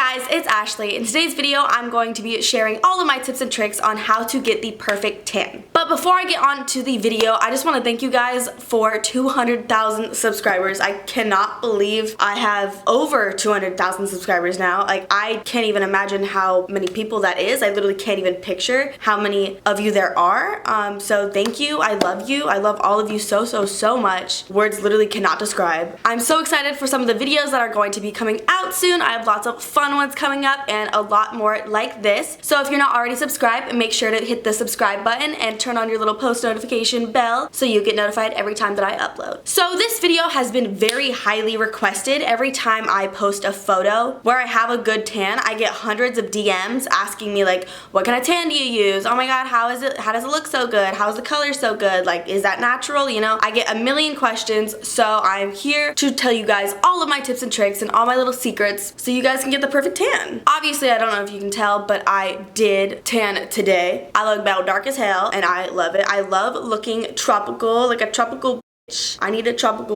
Hey guys, it's Ashley. In today's video, I'm going to be sharing all of my tips and tricks on how to get the perfect tan. But before I get on to the video, I just want to thank you guys for 200,000 subscribers. I cannot believe I have over 200,000 subscribers now. Like, I can't even imagine how many people that is. I literally can't even picture how many of you there are. So thank you. I love you. I love all of you so much. Words literally cannot describe. I'm so excited for some of the videos that are going to be coming out soon. I have lots of fun ones coming up and a lot more like this. So if you're not already subscribed, make sure to hit the subscribe button and turn on your little post notification bell so you get notified every time that I upload. So this video has been very highly requested. Every time I post a photo where I have a good tan, I get hundreds of DMs asking me like, what kind of tan do you use? Oh my god, how is it? How does it look so good? How is the color so good? Like, is that natural? You know, I get a million questions, so I'm here to tell you guys all of my tips and tricks and all my little secrets so you guys can get the perfect tan. Obviously, I don't know if you can tell, but I did tan today. I look about dark as hell and I love it. I love looking tropical, like a tropical bitch. I need a tropical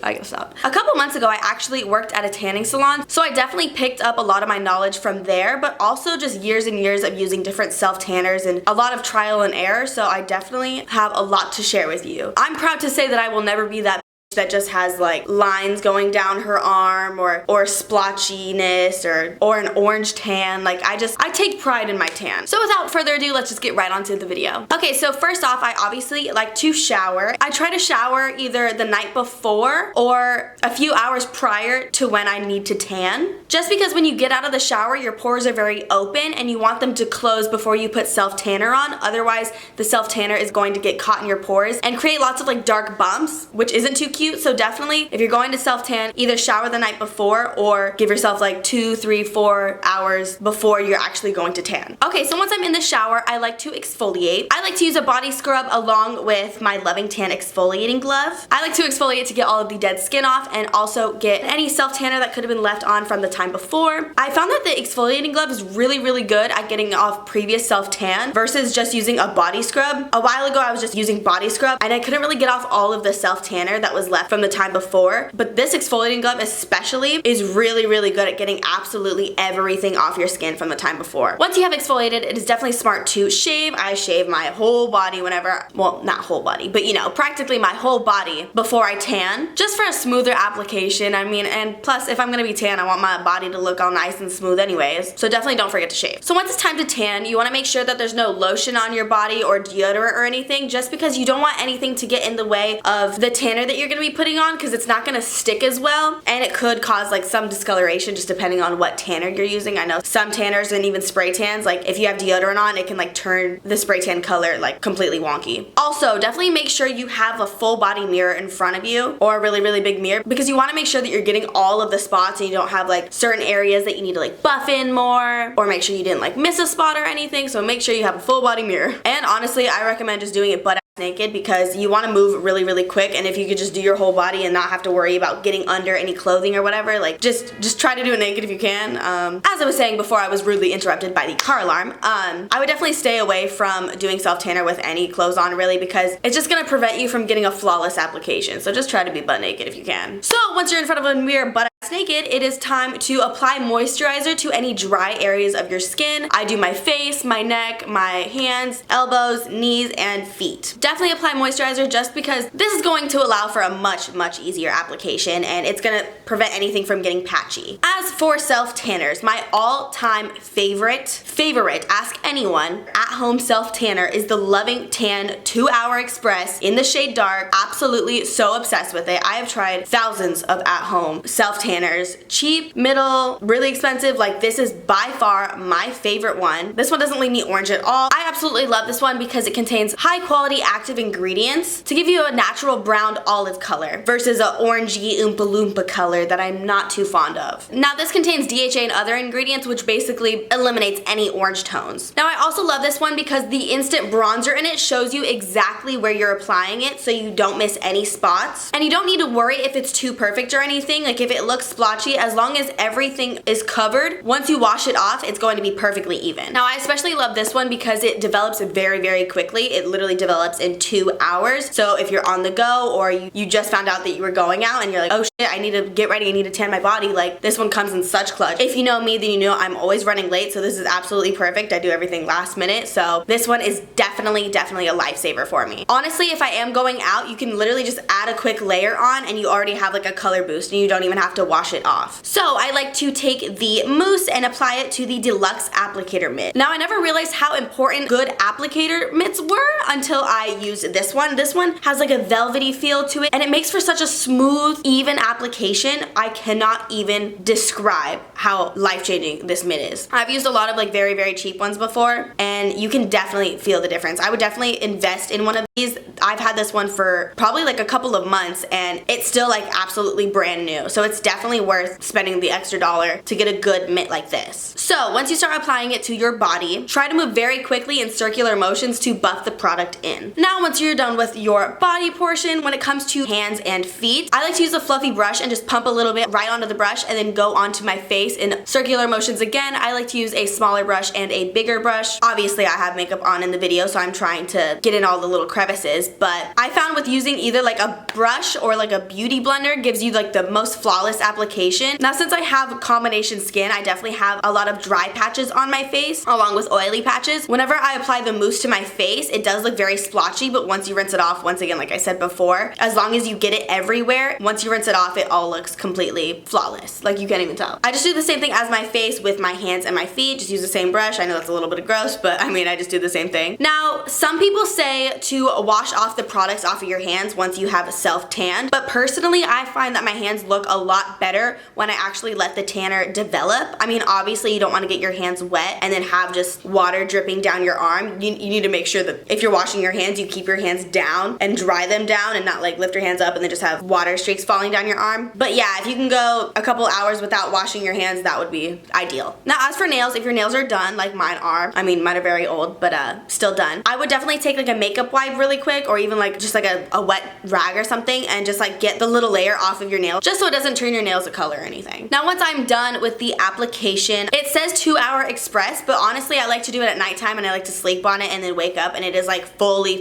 I gotta stop. A couple months ago, I actually worked at a tanning salon, so I definitely picked up a lot of my knowledge from there, but also just years and years of using different self-tanners and a lot of trial and error, so I definitely have a lot to share with you. I'm proud to say that I will never be that that just has like lines going down her arm or splotchiness or an orange tan. Like, I take pride in my tan. So without further ado, let's just get right onto the video. Okay, so first off, I obviously like to shower. I try to shower either the night before or a few hours prior to when I need to tan. Just because when you get out of the shower, your pores are very open and you want them to close before you put self-tanner on. Otherwise, the self-tanner is going to get caught in your pores and create lots of like dark bumps, which isn't too cute. So definitely, if you're going to self-tan, either shower the night before or give yourself like 2, 3, 4 hours before you're actually going to tan. Okay, so once I'm in the shower, I like to exfoliate. I like to use a body scrub along with my Loving Tan exfoliating glove. I like to exfoliate to get all of the dead skin off and also get any self-tanner that could have been left on from the time before. I found that the exfoliating glove is really good at getting off previous self-tan versus just using a body scrub. A while ago, I was just using body scrub and I couldn't really get off all of the self-tanner that was left from the time before, but this exfoliating glove especially is really good at getting absolutely everything off your skin from the time before. Once you have exfoliated, it is definitely smart to shave. I shave my whole body whenever, well, not whole body, but you know, practically my whole body before I tan, just for a smoother application. I mean, and plus, if I'm gonna be tan, I want my body to look all nice and smooth anyways, so definitely don't forget to shave. So once it's time to tan, you wanna make sure that there's no lotion on your body or deodorant or anything, just because you don't want anything to get in the way of the tanner that you're gonna be putting on, because it's not gonna stick as well and it could cause like some discoloration just depending on what tanner you're using. I know some tanners and even spray tans, like if you have deodorant on, it can like turn the spray tan color like completely wonky. Also, definitely make sure you have a full body mirror in front of you or a really big mirror, because you want to make sure that you're getting all of the spots and you don't have like certain areas that you need to like buff in more, or make sure you didn't like miss a spot or anything. So make sure you have a full body mirror. And honestly, I recommend just doing it butt naked, because you want to move really quick, and if you could just do your whole body and not have to worry about getting under any clothing or whatever, like just try to do it naked if you can. As I was saying before, I was rudely interrupted by the car alarm. I would definitely stay away from doing self-tanner with any clothes on, really, because it's just gonna prevent you from getting a flawless application. So just try to be butt naked if you can. So once you're in front of a mirror butt naked, it is time to apply moisturizer to any dry areas of your skin. I do my face, my neck, my hands, elbows, knees, and feet. Definitely apply moisturizer, just because this is going to allow for a much easier application and it's gonna prevent anything from getting patchy. As for self-tanners, my all-time favorite, ask anyone, at-home self-tanner is the Loving Tan 2-Hour Express in the shade dark. Absolutely so obsessed with it. I have tried thousands of at-home self-tanners. Cheap, middle, really expensive. Like, this is by far my favorite one. This one doesn't leave me orange at all. I absolutely love this one because it contains high quality active ingredients to give you a natural brown olive color versus a orangey Oompa Loompa color that I'm not too fond of. Now, this contains DHA and other ingredients, which basically eliminates any orange tones. Now, I also love this one because the instant bronzer in it shows you exactly where you're applying it, so you don't miss any spots. And you don't need to worry if it's too perfect or anything. Like, if it looks splotchy. As long as everything is covered, once you wash it off, it's going to be perfectly even. Now, I especially love this one because it develops very, very quickly. It literally develops in 2 hours. So if you're on the go or you just found out that you were going out and you're like, oh shit, I need to get ready, I need to tan my body, like this one comes in such clutch. If you know me, then you know I'm always running late, so this is absolutely perfect. I do everything last minute, so this one is definitely a lifesaver for me. Honestly, if I am going out, you can literally just add a quick layer on and you already have like a color boost and you don't even have to wash it off. So I like to take the mousse and apply it to the deluxe applicator mitt. Now, I never realized how important good applicator mitts were until I used this one. This one has like a velvety feel to it and it makes for such a smooth, even application. I cannot even describe how life-changing this mitt is. I've used a lot of like very, very cheap ones before and you can definitely feel the difference. I would definitely invest in one of these. I've had this one for probably like a couple of months and it's still like absolutely brand new. So it's definitely worth spending the extra dollar to get a good mitt like this. So once you start applying it to your body, try to move very quickly in circular motions to buff the product in. Now, once you're done with your body portion, when it comes to hands and feet, I like to use a fluffy brush and just pump a little bit right onto the brush and then go onto my face in circular motions again. I like to use a smaller brush and a bigger brush. Obviously, I have makeup on in the video, so I'm trying to get in all the little crevices, but I found with using either like a brush or like a beauty blender gives you like the most flawless application. Now, since I have combination skin, I definitely have a lot of dry patches on my face along with oily patches. Whenever I apply the mousse to my face, it does look very splotchy, but once you rinse it off, once again, like I said before, as long as you get it everywhere, once you rinse it off, it all looks completely flawless. Like you can't even tell. I just do the same thing as my face with my hands and my feet. Just use the same brush. I know that's a little bit gross, but I mean, I just do the same thing. Now, some people say to wash off the products off of your hands once you have a self-tan, but personally, I find that my hands look a lot better when I actually let the tanner develop. I mean, obviously, you don't want to get your hands wet and then have just water dripping down your arm. You need to make sure that if you're washing your hands, you keep your hands down and dry them down and not like lift your hands up and then just have water streaks falling down your arm. But yeah, if you can go a couple hours without washing your hands, that would be ideal. Now, as for nails, if your nails are done, like mine are, I mean, mine are very old, but still done, I would definitely take like a makeup wipe really quick or even like just like a wet rag or something and just like get the little layer off of your nail just so it doesn't turn your nails a color or anything. Now, once I'm done with the application, it says 2-hour express, but honestly, I like to do it at nighttime and I like to sleep on it and then wake up and it is like fully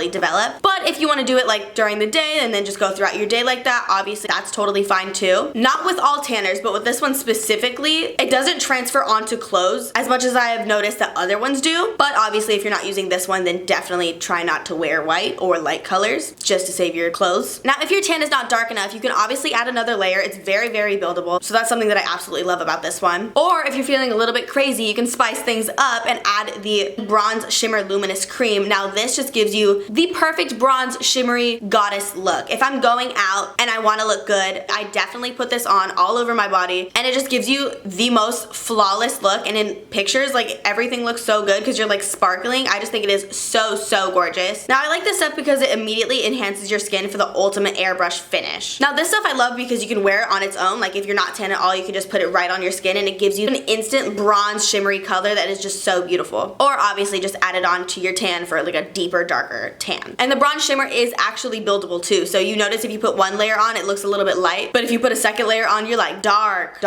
developed. But if you want to do it like during the day and then just go throughout your day like that, obviously that's totally fine too. Not with all tanners, but with this one specifically, it doesn't transfer onto clothes as much as I have noticed that other ones do. But obviously, if you're not using this one, then definitely try not to wear white or light colors just to save your clothes. Now, if your tan is not dark enough, you can obviously add another layer. It's very buildable. So that's something that I absolutely love about this one. Or if you're feeling a little bit crazy, you can spice things up and add the Bronze Shimmer Luminous Cream. Now, this just gives you the perfect bronze shimmery goddess look. If I'm going out and I want to look good, I definitely put this on all over my body and it just gives you the most flawless look. And in pictures, like everything looks so good because you're like sparkling. I just think it is so gorgeous. Now, I like this stuff because it immediately enhances your skin for the ultimate airbrush finish. Now, this stuff I love because you can wear it on its own. Like if you're not tan at all, you can just put it right on your skin and it gives you an instant bronze shimmery color that is just so beautiful. Or obviously just add it on to your tan for like a deeper, darker tan. And the bronze shimmer is actually buildable too. So you notice if you put one layer on, it looks a little bit light, but if you put a second layer on, you're like dark,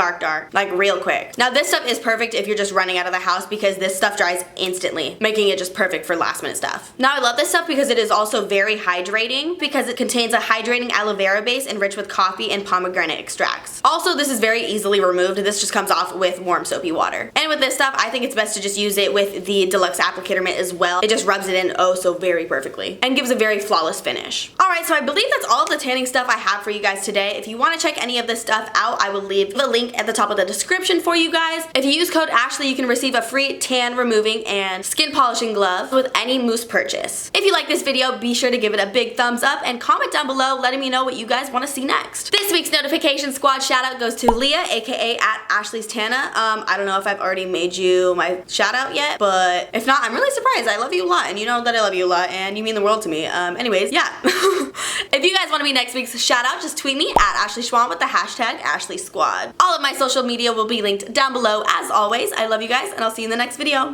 like real quick. Now, this stuff is perfect if you're just running out of the house because this stuff dries instantly, making it just perfect for last minute stuff. Now, I love this stuff because it is also very hydrating because it contains a hydrating aloe vera base enriched with coffee and pomegranate extracts. Also, this is very easily removed. This just comes off with warm soapy water. And with this stuff, I think it's best to just use it with the deluxe applicator mitt as well. It just rubs it in oh so very perfectly and gives a very flawless finish. Alright, so I believe that's all of the tanning stuff I have for you guys today. If you want to check any of this stuff out, I will leave the link at the top of the description for you guys. If you use code Ashley, you can receive a free tan removing and skin polishing glove with any mousse purchase. If you like this video, be sure to give it a big thumbs up and comment down below letting me know what you guys want to see next. This week's notification squad shout out goes to Leah, aka at Ashley's Tana. I don't know if I've already made you my shout out yet, but if not, I'm really surprised. I love you a lot and you know that I love you a lot and you mean the world to me. Anyways, yeah. If you guys want to be next week's shout out, just tweet me at Ashley Schwan with the hashtag AshleySquad. All of my social media will be linked down below as always. I love you guys and I'll see you in the next video.